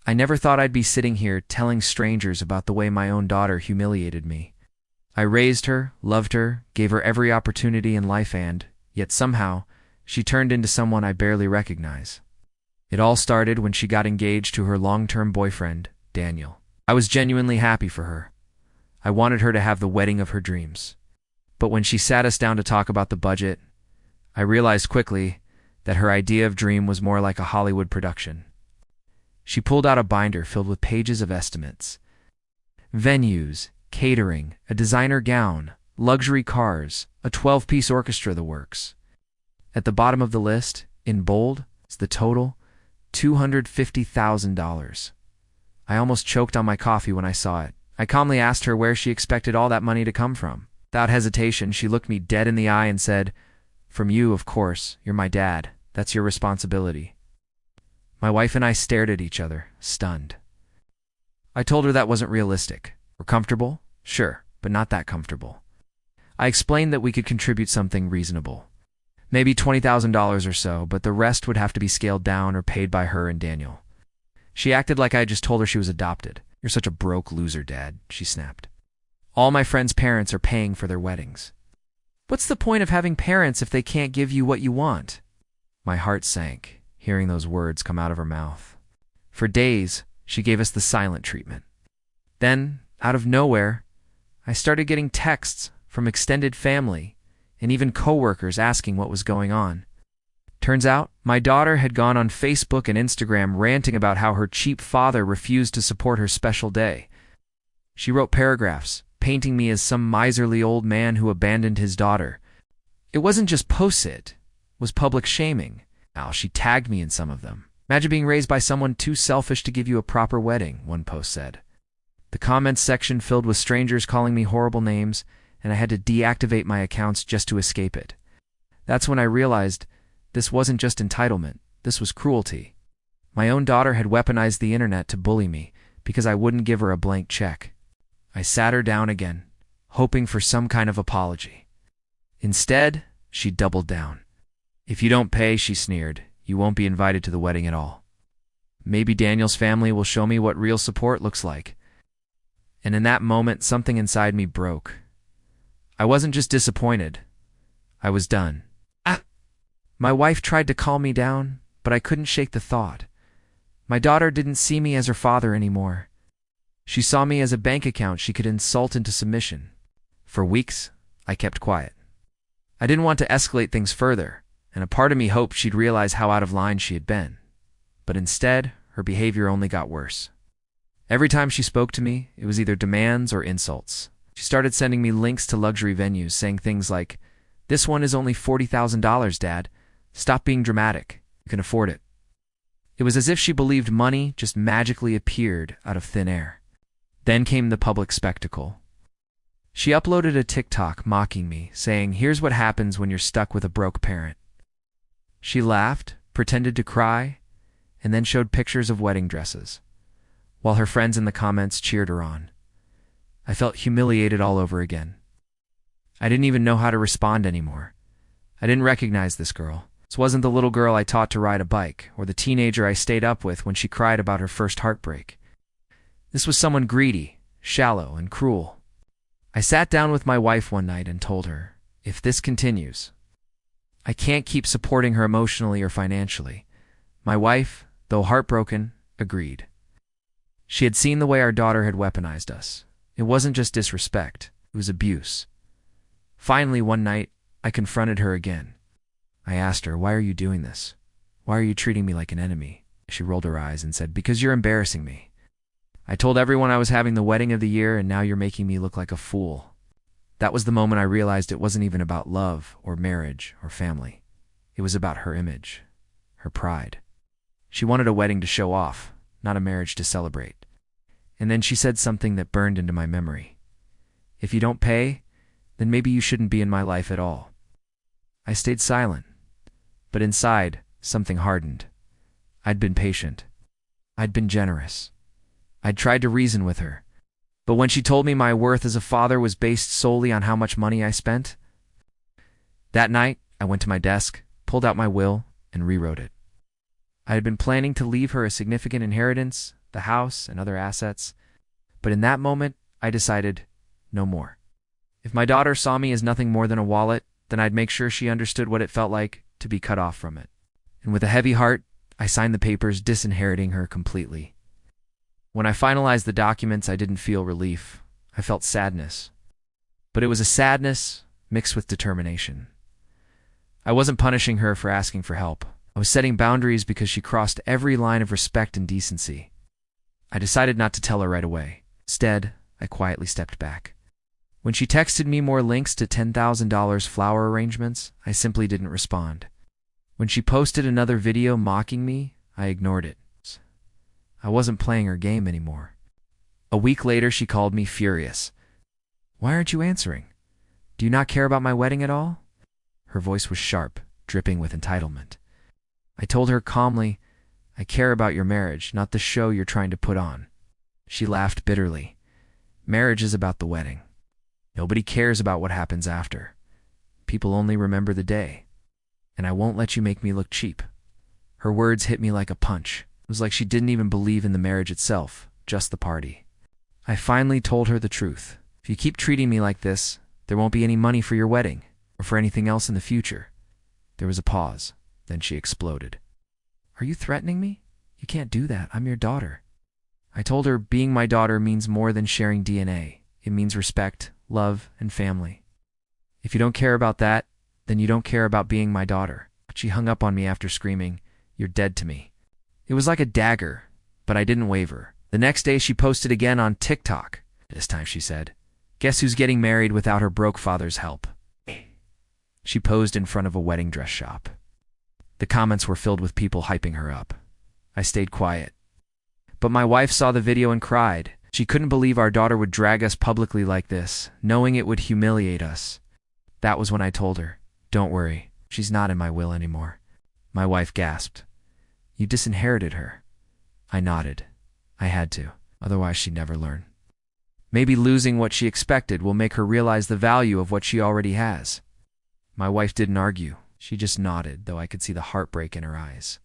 I never thought I'd be sitting here telling strangers about the way my own daughter humiliated me. I raised her, loved her, gave her every opportunity in life and, yet somehow, she turned into someone I barely recognize. It all started when she got engaged to her long-term boyfriend, Daniel. I was genuinely happy for her. I wanted her to have the wedding of her dreams. But when she sat us down to talk about the budget, I realized quickly that her idea of dream was more like a Hollywood production. She pulled out a binder filled with pages of estimates. Venues, catering, a designer gown, luxury cars, a 12-piece orchestra, the works. At the bottom of the list, in bold, is the total, $250,000. I almost choked on my coffee when I saw it. I calmly asked her where she expected all that money to come from. Without hesitation, she looked me dead in the eye and said, "From you, of course. You're my dad. That's your responsibility." My wife and I stared at each other, stunned. I told her that wasn't realistic. We're comfortable? Sure, but not that comfortable. I explained that we could contribute something reasonable. Maybe $20,000 or so, but the rest would have to be scaled down or paid by her and Daniel. She acted like I had just told her she was adopted. "You're such a broke loser, Dad," she snapped. "All my friends' parents are paying for their weddings. What's the point of having parents if they can't give you what you want?" My heart sank, hearing those words come out of her mouth. For days, she gave us the silent treatment. Then, out of nowhere, I started getting texts from extended family and even coworkers asking what was going on. Turns out, my daughter had gone on Facebook and Instagram ranting about how her cheap father refused to support her special day. She wrote paragraphs, painting me as some miserly old man who abandoned his daughter. It wasn't just posts, it was public shaming. Now, she tagged me in some of them. "Imagine being raised by someone too selfish to give you a proper wedding," one post said. The comments section filled with strangers calling me horrible names, and I had to deactivate my accounts just to escape it. That's when I realized this wasn't just entitlement, this was cruelty. My own daughter had weaponized the internet to bully me because I wouldn't give her a blank check. I sat her down again, hoping for some kind of apology. Instead, she doubled down. "If you don't pay," she sneered, "you won't be invited to the wedding at all. Maybe Daniel's family will show me what real support looks like." And in that moment, something inside me broke. I wasn't just disappointed. I was done. My wife tried to calm me down, but I couldn't shake the thought. My daughter didn't see me as her father anymore. She saw me as a bank account she could insult into submission. For weeks, I kept quiet. I didn't want to escalate things further, and a part of me hoped she'd realize how out of line she had been. But instead, her behavior only got worse. Every time she spoke to me, it was either demands or insults. She started sending me links to luxury venues, saying things like, "This one is only $40,000, Dad. Stop being dramatic. You can afford it." It was as if she believed money just magically appeared out of thin air. Then came the public spectacle. She uploaded a TikTok mocking me, saying, "Here's what happens when you're stuck with a broke parent." She laughed, pretended to cry, and then showed pictures of wedding dresses, while her friends in the comments cheered her on. I felt humiliated all over again. I didn't even know how to respond anymore. I didn't recognize this girl. This wasn't the little girl I taught to ride a bike, or the teenager I stayed up with when she cried about her first heartbreak. This was someone greedy, shallow, and cruel. I sat down with my wife one night and told her, if this continues, I can't keep supporting her emotionally or financially. My wife, though heartbroken, agreed. She had seen the way our daughter had weaponized us. It wasn't just disrespect, it was abuse. Finally, one night, I confronted her again. I asked her, "Why are you doing this? Why are you treating me like an enemy?" She rolled her eyes and said, "Because you're embarrassing me. I told everyone I was having the wedding of the year, and now you're making me look like a fool." That was the moment I realized it wasn't even about love or marriage or family. It was about her image, her pride. She wanted a wedding to show off, not a marriage to celebrate. And then she said something that burned into my memory. "If you don't pay, then maybe you shouldn't be in my life at all." I stayed silent, but inside, something hardened. I'd been patient. I'd been generous. I'd tried to reason with her. But when she told me my worth as a father was based solely on how much money I spent, that night, I went to my desk, pulled out my will, and rewrote it. I had been planning to leave her a significant inheritance, the house and other assets, but in that moment, I decided no more. If my daughter saw me as nothing more than a wallet, then I'd make sure she understood what it felt like to be cut off from it. And with a heavy heart, I signed the papers disinheriting her completely. When I finalized the documents, I didn't feel relief. I felt sadness. But it was a sadness mixed with determination. I wasn't punishing her for asking for help. I was setting boundaries because she crossed every line of respect and decency. I decided not to tell her right away. Instead, I quietly stepped back. When she texted me more links to $10,000 flower arrangements, I simply didn't respond. When she posted another video mocking me, I ignored it. I wasn't playing her game anymore. A week later, she called me furious. "Why aren't you answering? Do you not care about my wedding at all?" Her voice was sharp, dripping with entitlement. I told her calmly, "I care about your marriage, not the show you're trying to put on." She laughed bitterly. "Marriage is about the wedding. Nobody cares about what happens after. People only remember the day. And I won't let you make me look cheap." Her words hit me like a punch. It was like she didn't even believe in the marriage itself, just the party. I finally told her the truth. "If you keep treating me like this, there won't be any money for your wedding, or for anything else in the future." There was a pause. Then she exploded. "Are you threatening me? You can't do that. I'm your daughter." I told her being my daughter means more than sharing DNA. It means respect, love, and family. "If you don't care about that, then you don't care about being my daughter." But she hung up on me after screaming, "You're dead to me." It was like a dagger, but I didn't waver. The next day she posted again on TikTok. This time she said, "Guess who's getting married without her broke father's help?" She posed in front of a wedding dress shop. The comments were filled with people hyping her up. I stayed quiet. But my wife saw the video and cried. She couldn't believe our daughter would drag us publicly like this, knowing it would humiliate us. That was when I told her, "Don't worry, she's not in my will anymore." My wife gasped. "You disinherited her." I nodded. I had to, otherwise she'd never learn. Maybe losing what she expected will make her realize the value of what she already has. My wife didn't argue. She just nodded, though I could see the heartbreak in her eyes.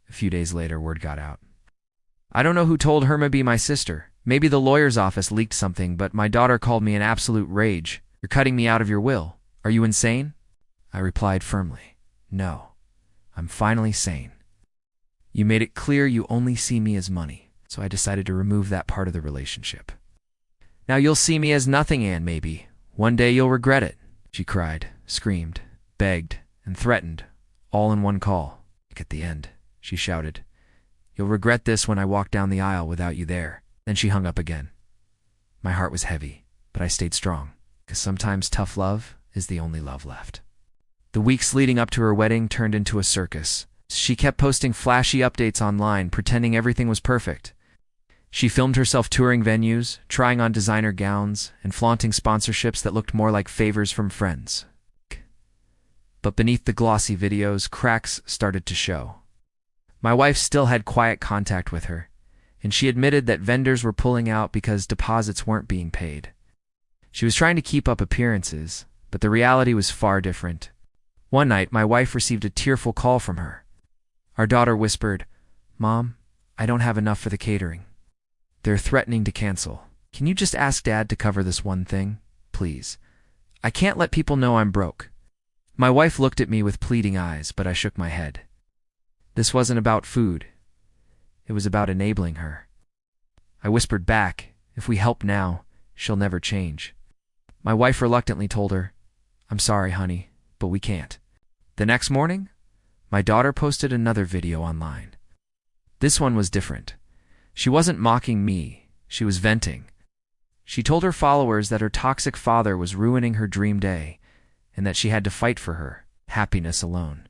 A few days later, word got out. I don't know who told Herma be my sister. Maybe the lawyer's office leaked something, but my daughter called me in absolute rage. "You're cutting me out of your will. Are you insane?" I replied firmly, "No, I'm finally sane. You made it clear you only see me as money, so I decided to remove that part of the relationship. Now you'll see me as nothing, Anne, maybe. One day you'll regret it." She cried, screamed, begged, and threatened, all in one call. At the end, she shouted, "You'll regret this when I walk down the aisle without you there." Then she hung up again. My heart was heavy, but I stayed strong, because sometimes tough love is the only love left. The weeks leading up to her wedding turned into a circus. She kept posting flashy updates online, pretending everything was perfect. She filmed herself touring venues, trying on designer gowns, and flaunting sponsorships that looked more like favors from friends. But beneath the glossy videos, cracks started to show. My wife still had quiet contact with her, and she admitted that vendors were pulling out because deposits weren't being paid. She was trying to keep up appearances, but the reality was far different. One night, my wife received a tearful call from her. Our daughter whispered, "Mom, I don't have enough for the catering. They're threatening to cancel. Can you just ask Dad to cover this one thing, please? I can't let people know I'm broke." My wife looked at me with pleading eyes, but I shook my head. This wasn't about food. It was about enabling her. I whispered back, "If we help now, she'll never change." My wife reluctantly told her, "I'm sorry, honey, but we can't." The next morning, my daughter posted another video online. This one was different. She wasn't mocking me, she was venting. She told her followers that her toxic father was ruining her dream day, and that she had to fight for her happiness alone.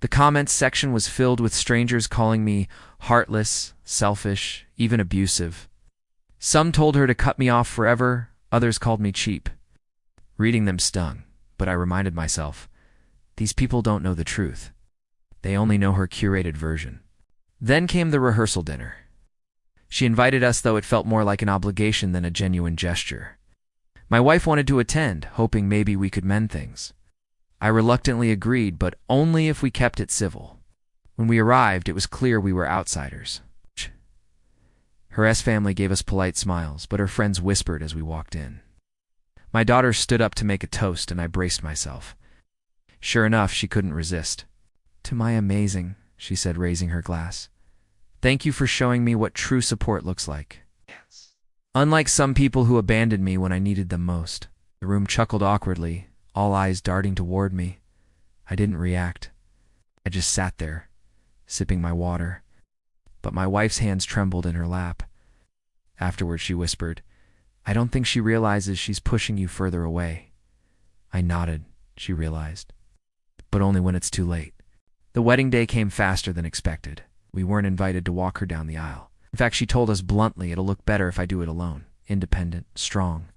The comments section was filled with strangers calling me heartless, selfish, even abusive. Some told her to cut me off forever, others called me cheap. Reading them stung, but I reminded myself, these people don't know the truth. They only know her curated version. Then came the rehearsal dinner. She invited us, though it felt more like an obligation than a genuine gesture. My wife wanted to attend, hoping maybe we could mend things. I reluctantly agreed, but only if we kept it civil. When we arrived, it was clear we were outsiders. Her family gave us polite smiles, but her friends whispered as we walked in. My daughter stood up to make a toast, and I braced myself. Sure enough, she couldn't resist. "To my amazing," she said, raising her glass. "Thank you for showing me what true support looks like. Unlike some people who abandoned me when I needed them most." The room chuckled awkwardly, all eyes darting toward me. I didn't react. I just sat there, sipping my water. But my wife's hands trembled in her lap. Afterward, she whispered, "I don't think she realizes she's pushing you further away." I nodded, she realized. But only when it's too late. The wedding day came faster than expected. We weren't invited to walk her down the aisle. In fact, she told us bluntly, "It'll look better if I do it alone. Independent, strong.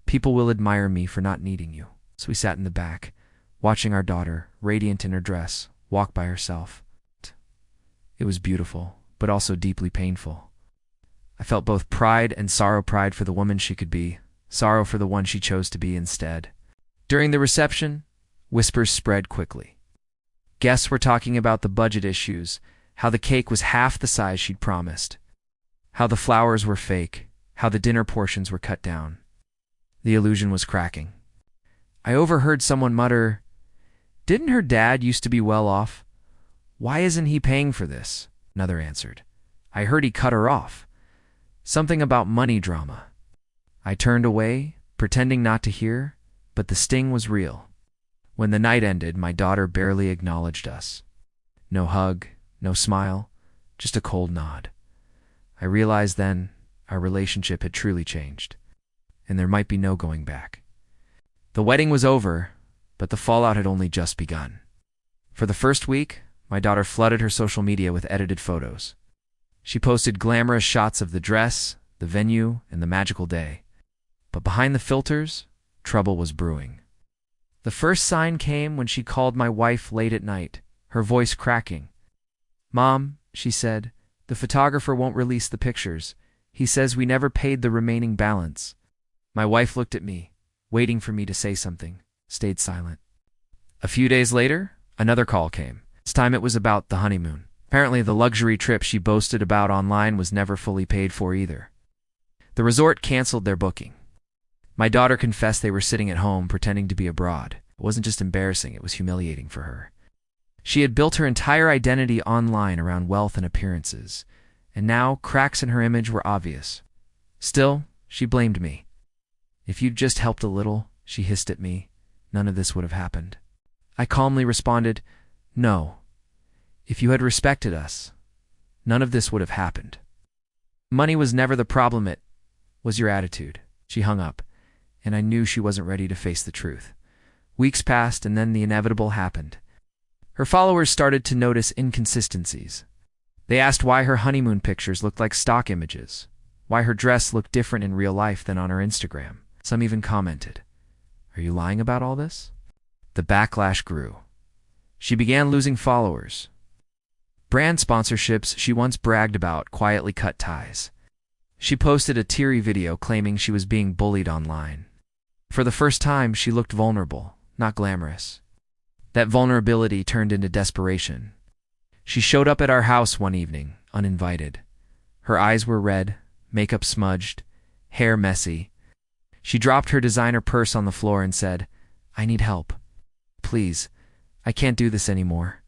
People will admire me for not needing you." So we sat in the back, watching our daughter, radiant in her dress, walk by herself. It was beautiful, but also deeply painful. I felt both pride and sorrow, pride for the woman she could be, sorrow for the one she chose to be instead. During the reception, whispers spread quickly. Guests were talking about the budget issues, how the cake was half the size she'd promised, how the flowers were fake, how the dinner portions were cut down. The illusion was cracking. I overheard someone mutter, "Didn't her dad used to be well off? Why isn't he paying for this?" Another answered, "I heard he cut her off. Something about money drama." I turned away, pretending not to hear, but the sting was real. When the night ended, my daughter barely acknowledged us. No hug, no smile, just a cold nod. I realized then our relationship had truly changed, and there might be no going back. The wedding was over, but the fallout had only just begun. For the first week, my daughter flooded her social media with edited photos. She posted glamorous shots of the dress, the venue, and the magical day. But behind the filters, trouble was brewing. The first sign came when she called my wife late at night, her voice cracking. "Mom," she said, "the photographer won't release the pictures. He says we never paid the remaining balance." My wife looked at me, waiting for me to say something, stayed silent. A few days later, another call came. This time it was about the honeymoon. Apparently, the luxury trip she boasted about online was never fully paid for either. The resort canceled their booking. My daughter confessed they were sitting at home pretending to be abroad. It wasn't just embarrassing, it was humiliating for her. She had built her entire identity online around wealth and appearances, and now cracks in her image were obvious. Still, she blamed me. "If you'd just helped a little," she hissed at me, "none of this would have happened." I calmly responded, "No. If you had respected us, none of this would have happened. Money was never the problem, it was your attitude." She hung up, and I knew she wasn't ready to face the truth. Weeks passed, and then the inevitable happened. Her followers started to notice inconsistencies. They asked why her honeymoon pictures looked like stock images, why her dress looked different in real life than on her Instagram. Some even commented, "Are you lying about all this?" The backlash grew. She began losing followers. Brand sponsorships she once bragged about quietly cut ties. She posted a teary video claiming she was being bullied online. For the first time, she looked vulnerable, not glamorous. That vulnerability turned into desperation. She showed up at our house one evening, uninvited. Her eyes were red, makeup smudged, hair messy. She dropped her designer purse on the floor and said, "I need help. Please, I can't do this anymore."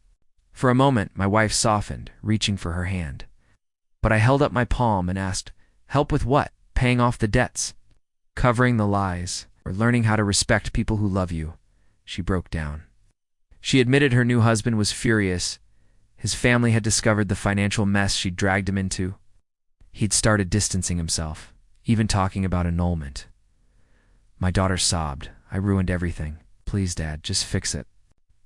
For a moment, my wife softened, reaching for her hand. But I held up my palm and asked, "Help with what? Paying off the debts? Covering the lies? Or learning how to respect people who love you?" She broke down. She admitted her new husband was furious. His family had discovered the financial mess she'd dragged him into. He'd started distancing himself, even talking about annulment. My daughter sobbed. "I ruined everything. Please, Dad, just fix it."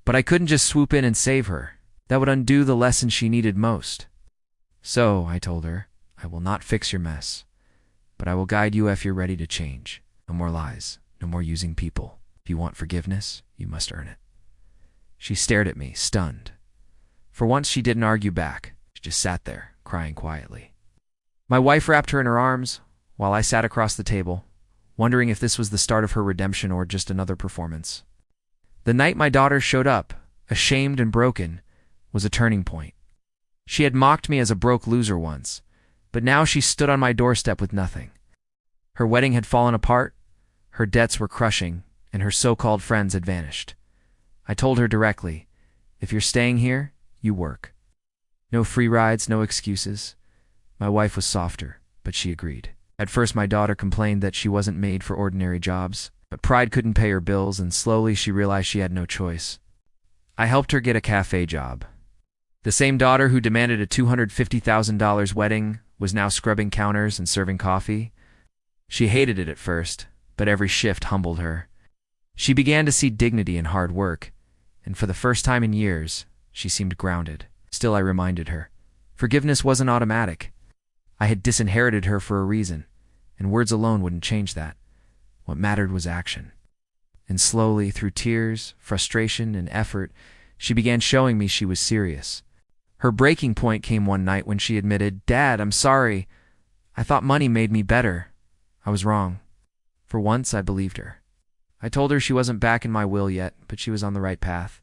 But I couldn't just swoop in and save her. That would undo the lesson she needed most. "So," I told her, "I will not fix your mess, but I will guide you if you're ready to change. No more lies, no more using people. If you want forgiveness, you must earn it." She stared at me, stunned. For once, she didn't argue back. She just sat there, crying quietly. My wife wrapped her in her arms, while I sat across the table, wondering if this was the start of her redemption or just another performance. The night my daughter showed up, ashamed and broken, was a turning point. She had mocked me as a broke loser once, but now she stood on my doorstep with nothing. Her wedding had fallen apart, her debts were crushing, and her so-called friends had vanished. I told her directly, if you're staying here, you work. No free rides, no excuses. My wife was softer, but she agreed. At first my daughter complained that she wasn't made for ordinary jobs, but pride couldn't pay her bills, and slowly she realized she had no choice. I helped her get a cafe job. The same daughter who demanded a $250,000 wedding was now scrubbing counters and serving coffee. She hated it at first, but every shift humbled her. She began to see dignity in hard work, and for the first time in years, she seemed grounded. Still, I reminded her, forgiveness wasn't automatic. I had disinherited her for a reason, and words alone wouldn't change that. What mattered was action. And slowly, through tears, frustration, and effort, she began showing me she was serious. Her breaking point came one night when she admitted, "Dad, I'm sorry. I thought money made me better. I was wrong." For once, I believed her. I told her she wasn't back in my will yet, but she was on the right path.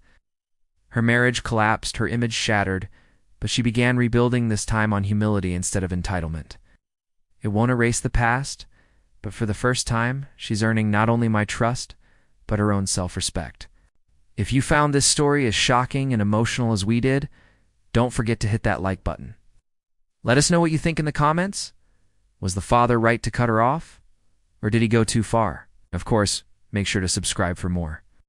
Her marriage collapsed, her image shattered, but she began rebuilding, this time on humility instead of entitlement. It won't erase the past, but for the first time, she's earning not only my trust, but her own self-respect. If you found this story as shocking and emotional as we did, don't forget to hit that like button. Let us know what you think in the comments. Was the father right to cut her off? Or did he go too far? Of course, make sure to subscribe for more.